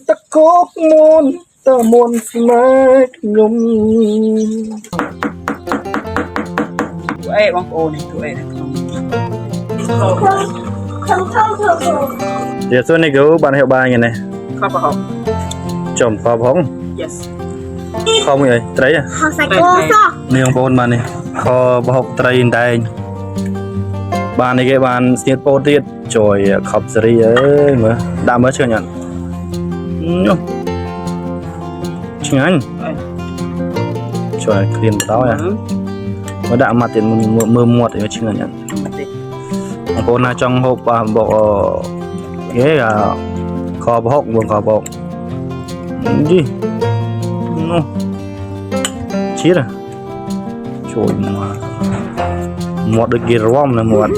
ตะโกบมูลตะมนสมัยยมตัวเอ๋บางโอนี่ตัวเอ๋เดี๋ยวส่วนนี้ก็บ้านเฮาบ้านไงเนี่ย ข้าวปลาหอม จอมฟ้าพอง yes ข้าวมึงไอ้ไตรอ่ะ เขาใส่โก้ซอก นี่ของโปนมานี่คอบ่ฮอกไตรอินได้บ้านนี้แกบ้านเสียโปติดจอยขับสรีเอ้ยมื้อดามมื้อเชื่อยันชิงันช่วยเคลียร์เราอ่ะมาดามาติดมือหมดอยู่ชิงันยันของโปนน่าจังฮบบอกเอ้ยคอบ่ฮอกบ่คอบ่ดิชี้นะช่วยมาหมดได้กี่รอบนะหมด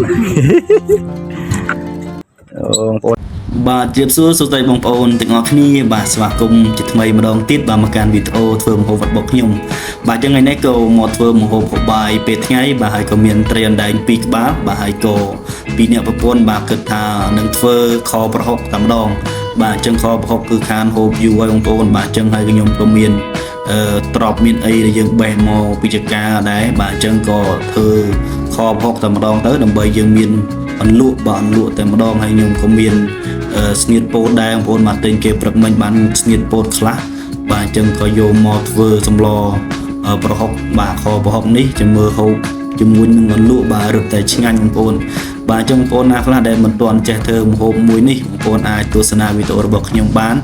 បាទជម្រាបសួរស្ដីបងប្អូនទាំងអស់គ្នាបាទស្វាគមន៍ជាថ្មីម្ដងទៀតបាទមកកាន់វីដេអូធ្វើម្ហូបរបស់ខ្ញុំបាទចឹងថ្ងៃនេះក៏មកធ្វើម្ហូបបាយពេលថ្ងៃបាទហើយក៏មានត្រីអណ្ដែង2ក្បាលបាទហើយក៏ពីអ្នកប្រពន្ធបាទគិតថានឹងធ្វើខប្រហុកតែម្ដងបាទចឹងខប្រហុកគឺខានហូបយូរហើយបងប្អូនបាទចឹងហើយខ្ញុំក៏មានទ្របមានអីដែលយើងបេះមកពីចកាដែរបាទចឹងក៏ធ្វើខប្រហុកតែម្ដងទៅដើម្បីយើងមានអន្លក់បាទអន្លក់តែម្ដងហើយខ្ញុំក៏មានស្នៀតពោតដែរបងប្អូនបាទទិញគេព្រឹកមិញបានស្នៀតពោតខ្លះបាទអញ្ចឹងក៏យកមកធ្វើសម្លប្រហុកបាទខប្រហុកនេះចាំមើលហូបជាមួយនឹងអន្លក់បាទរឹបតែឆ្ងាញ់បងប្អូនបាទអញ្ចឹងបងប្អូនណាខ្លះដែលមិនទាន់ចេះធ្វើម្ហូបមួយនេះបងប្អូនអាចទស្សនាវីដេអូរបស់ខ្ញុំបាន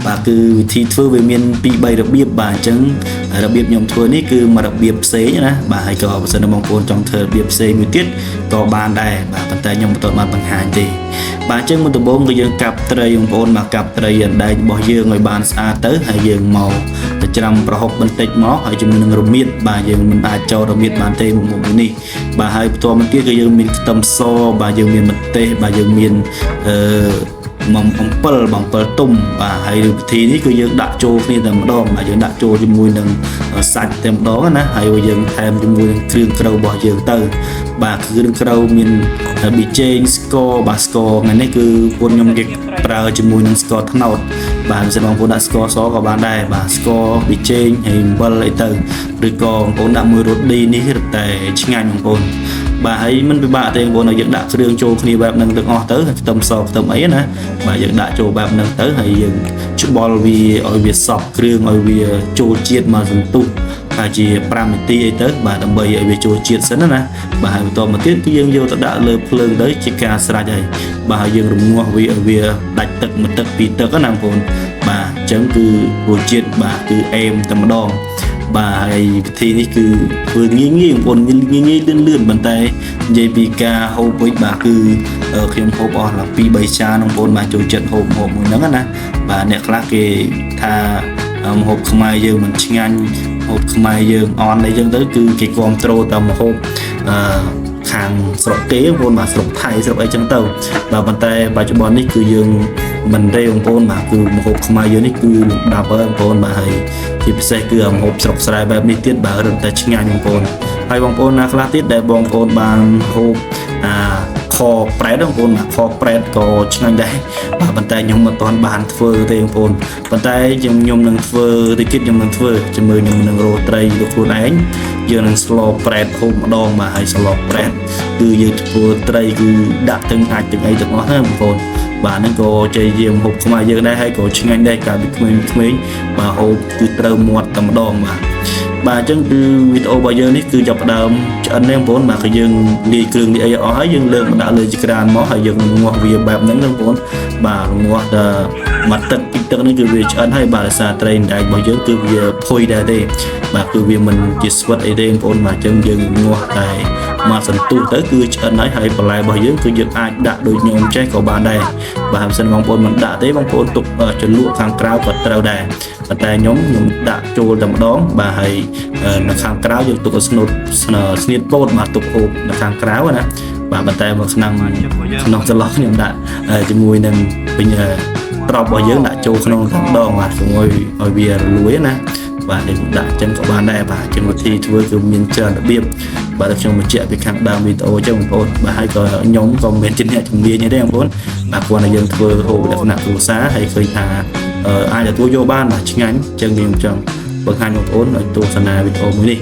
បាទគឺវិធីធ្វើវាមាន2 3របៀបបាទអញ្ចឹងរបៀបខ្ញុំធ្វើនេះគឺមួយរបៀបផ្សេងណាបាទហើយក៏បើសិនបងប្អូនចង់ធ្វើរបៀបផ្សេងមួយទៀតក៏បានដែរបាទប៉ុន្តែខ្ញុំមិនទាន់បានបង្ហាញទេបាទអញ្ចឹងមុនដំបូងគឺយើងកាប់ត្រីបងប្អូនមកកាប់ត្រីអណ្ដែងរបស់យើងឲ្យបានស្អាតទៅហើយយើងមកទៅច្រាំប្រហុកបន្តិចមកហើយជាមួយនឹងរមៀតបាទយើងមិនអាចចូលរមៀតបានទេមុខនេះបាទហើយបន្តមកទៀតគឺយើងមានខ្ទឹមសបាទយើងមានម្ទេសបាទយើងមានអំពិលទុំបាទហើយវិធីនេះគឺយើងដាក់ចូលគ្នាតែម្ដងបាទយើងដាក់ចូលជាមួយនឹងសាច់តែម្ដងណាហើយយើងថែមជាមួយនឹងគ្រឿងក្រៅរបស់យើងទៅបាទគ្រឿងក្រៅមានប៊ីចេងស្ករបាទស្ករថ្ងៃនេះគឺពួកខ្ញុំគេប្រើជាមួយនឹងស្ករត្នោតបាទមិនសិនបងប្អូនដាក់ស្ករសក៏បានដែរបាទស្ករប៊ីចេងហើយអំបិលអីទៅឬក៏បងប្អូនដាក់មួយរ៉ូឌីនេះរឹតតែឆ្ងាញ់បងប្អូនបាទហើយមិនពិបាកទេបងប្អូនយើងដាក់គ្រឿងចូលគ្នាបែបហ្នឹងទាំងអស់ទៅខ្ទឹមសខ្ទឹមអីណាបាទយើងដាក់ចូលបែបហ្នឹងទៅហើយយើងច្បល់វាឲ្យវាសព្វគ្រឿងឲ្យវាចូលជាតិមកសន្ទុះថាជា5នាទីអីទៅបាទដើម្បីឲ្យវាចូលជាតិសិនណាបាទហើយបន្តមកទៀតគឺយើងយកទៅដាក់លើភ្លើងទៅជាការស្រេចហើយបាទហើយយើងរងាស់វាឲ្យវាដាច់ទឹកមួយទឹកពីរទឹកណាបងប្អូនបាទអញ្ចឹងគឺរសជាតិបាទគឺអែមតែម្ដងបាទហើយវិធីនេះគឺធ្វើងាយបងប្អូនងាយលឿនប៉ុន្តែនិយាយពីការហូបវិញបាទគឺខ្ញុំហូបអស់ដល់2 3ចានបងប្អូនបាទចូលចិត្តហូបមួយហ្នឹងណាបាទអ្នកខ្លះគេថាម្ហូបខ្មែរយើងមិនឆ្ងាញ់ម្ហូបខ្មែរយើងអន់អីចឹងទៅគឺគេគ្រប់ត្រូលតែម្ហូបខាងស្រុកគេបងប្អូនបាទស្រុកថៃស្រុកអីចឹងទៅបាទប៉ុន្តែបច្ចុប្បន្ននេះគឺយើងមិនទេបងប្អូនបាទគឺម្ហូបខ្មែរយើងនេះគឺដាប់ហើយបងប្អូនបាទហើយជាពិសេសគឺម្ហូបស្រុកស្រែបែបនេះទៀតបាទរឹតតែឆ្ងាញ់បងប្អូនហើយបងប្អូនណាខ្លះទៀតដែលបងប្អូនបានហូបខប្រែតបងប្អូនខប្រែតក៏ឆ្ងាញ់ដែរបាទប៉ុន្តែខ្ញុំមិនទាន់បានធ្វើទេបងប្អូនប៉ុន្តែខ្ញុំនឹងធ្វើតិចទៀតខ្ញុំនឹងធ្វើជាមួយខ្ញុំនឹងរោត្រីយកខ្លួនឯងយើងនឹងស្លប្រែតហូបម្ដងបាទហើយស្លប្រែតគឺយើងធ្វើត្រីគឺដាក់ទាំងអាចទាំងអីទាំងអស់ណាបងប្អូនបាទហ្នឹងក៏ជ័យយាមហូបខ្មែរយើងដែរហើយក៏ឆ្ងាញ់ដែរកាលពីក្មេងបាទហូបគឺត្រូវមាត់តែម្ដងបាទអញ្ចឹងគឺវីដេអូរបស់យើងនេះគឺចាប់ផ្ដើមឆ្អិនទេបងប្អូនបាទគឺយើងលាយគ្រឿងលាយអីអស់ហើយយើងលើកមកដាក់លើចក្រានមកហើយយើងងាស់វាបែបហ្នឹងបងប្អូនបាទងាស់ដល់មកទឹកពីទឹកនេះគឺវាឆ្អិនហើយបាទដោយសារត្រីដែករបស់យើងគឺវាផុយដែរទេបាទគឺវាមិនជាស្វិតអីទេបងប្អូនបាទអញ្ចឹងយើងងាស់តែមកសន្ទុះទៅគឺឆ្អិនហើយបន្លែរបស់យើងគឺយើងអាចដាក់ដូចខ្ញុំចេះក៏បានដែរបាទបើមិនបងប្អូនមិនដាក់ទេបងប្អូនទុកជ្រលក់ខាងក្រៅក៏ត្រូវដែរប៉ុន្តែខ្ញុំដាក់ចូលតែម្ដងបាទហើយនៅខាងក្រៅយើងទុកឲ្យស្នៀតពោតបាទទុកហូបនៅខាងក្រៅណាបាទប៉ុន្តែមកក្នុងចន្លោះខ្ញុំដាក់ជាមួយនឹងពេញត្រប់របស់យើងដាក់ចូលក្នុងតែម្ដងបាទជាមួយឲ្យវារលួយណាបាទយើងដាក់ចឹងក៏បានដែរបាទជាវិធីធ្វើគឺមានច្រើនរបៀបបាទខ្ញុំបញ្ជាក់ពីខាងដើមវីដេអូចឹងបងប្អូនបាទហើយក៏ខ្ញុំក៏មិនជាអ្នកជំនាញទេបងប្អូនបាទគ្រាន់តែយើងធ្វើហូបលក្ខណៈគ្រួសារហើយឃើញថា ai là tôi vô ban mà chính anh chân nhiều chân bậc hai một ổn ở tôi sân này video mới đi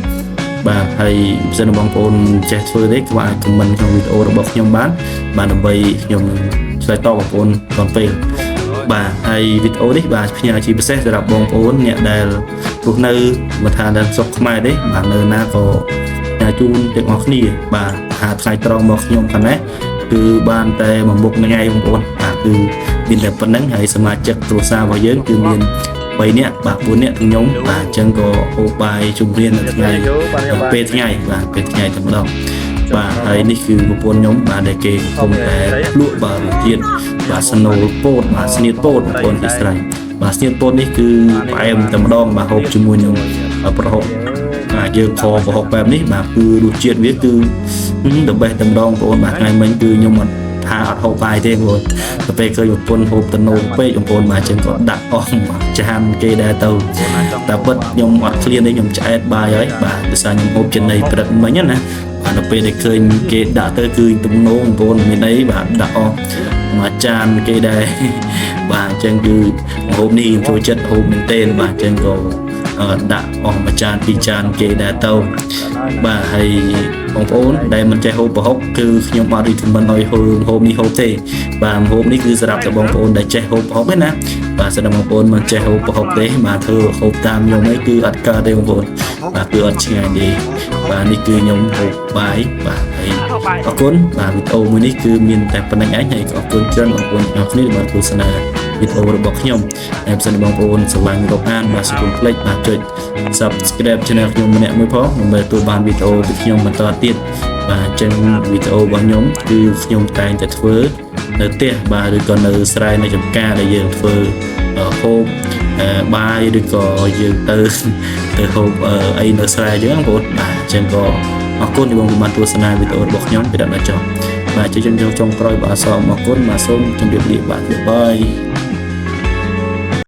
và thầy dân bóng ôn trẻ phơi đấy các bạn comment trong video được bọc nhom bán và đồng bày nhom xoay to bọc ôn còn về và thầy video đấy và nhà chỉ sẽ đọc bóng ôn nhẹ đài lúc nơi mà thà đang sọc mai đấy và nơi na có nhà chun được ngọc nỉ và hạt khai tròn bọc nhom phần đấy từ ban tay mà một ngày bóng ôn từ biên đẹp phần nắng hay xem chặt rồi xa vào giới từ miền vậy nè bà bốn nè từng nhóm và chân có ô bài trung liên là ngày về ngày và về ngày tầm đầu và thấyនេះគឺប្រពន្ធខ្ញុំបាទដែលគេកំពុងតែលក់បាទទៀតបាទស្នូលពោតបាទស្នៀតពោតប្រពន្ធអ៊ីស្រាអែលបាទស្នៀតពោតនេះគឺផ្អែមតែម្ដងបាទហូបជាមួយនឹងប្រហុកបាទយើងខប្រហុកបែបនេះបាទគឺរសជាតិវាគឺthe best តែម្ដងបងប្អូនបាទថ្ងៃមិញគឺខ្ញុំអត់ថាអត់ហូបបាយទេបងទៅពេលឃើញប្រពន្ធហូបតំណូលពេកបងប្អូនបាទចឹងក៏ដាក់អស់ចានគេដែរទៅតែពិតខ្ញុំអត់ឃ្លានទេខ្ញុំឆ្អែតបាយហើយបាទដោយសារខ្ញុំហូបចំណីព្រឹកមិញណាបាទដល់ពេលដែលឃើញគេដាក់ទៅគឺទំនោរបងប្អូនមានអីបាទដាក់អស់មួយចានគេដែរបាទចឹងគឺហូបនេះចូលចិត្តហូបមែនទែនបាទចឹងក៏ដាក់អស់មួយចានពីរចានគេដែរទៅបាទហើយបងប្អូនដែលមិនចេះហូបប្រហុកគឺខ្ញុំអត់ recommend ឲ្យហូបនេះហូបទេបាទហូបនេះគឺសម្រាប់តែបងប្អូនដែលចេះហូបប្រហុកទេណាបាទសម្រាប់បងប្អូនមិនចេះហូបប្រហុកទេបាទធ្វើហូបតាមខ្ញុំឯងគឺអត់កើតទេបងប្អូនបាទគឺអត់ឆ្ងាញ់ទេបាទនេះគឺខ្ញុំហូបបាយបាទហើយអរគុណបាទវីដេអូមួយនេះគឺមានតែប៉ុណ្្នឹងឯងហើយអរគុណច្រើនបងប្អូនទាំងគ្នាដែលបានទស្សនាវីដេអូរបស់ខ្ញុំហើយបើសិនបងប្អូនស្រឡាញ់រកអានបាទសូមคลิกបាទចុច Subscribe Channel ខ្ញុំម្នាក់មួយផងដើម្បីទទួលបានវីដេអូពីខ្ញុំបន្តទៀតបាទចឹងវីដេអូរបស់ខ្ញុំគឺខ្ញុំតែងតែធ្វើនៅផ្ទះបាទឬក៏នៅស្រែនៅចំការដែលយើងធ្វើហូបបាយឬក៏យើងទៅហូបអីនៅស្រែចឹងបងប្អូនបាទចឹងក៏អរគុណដែលបងប្អូនបានទស្សនាវីដេអូរបស់ខ្ញុំពីដល់ចប់បាទជម្រាបចុងក្រោយបាទសូមអរគុណបាទសូមជម្រាបលាបាទបាយ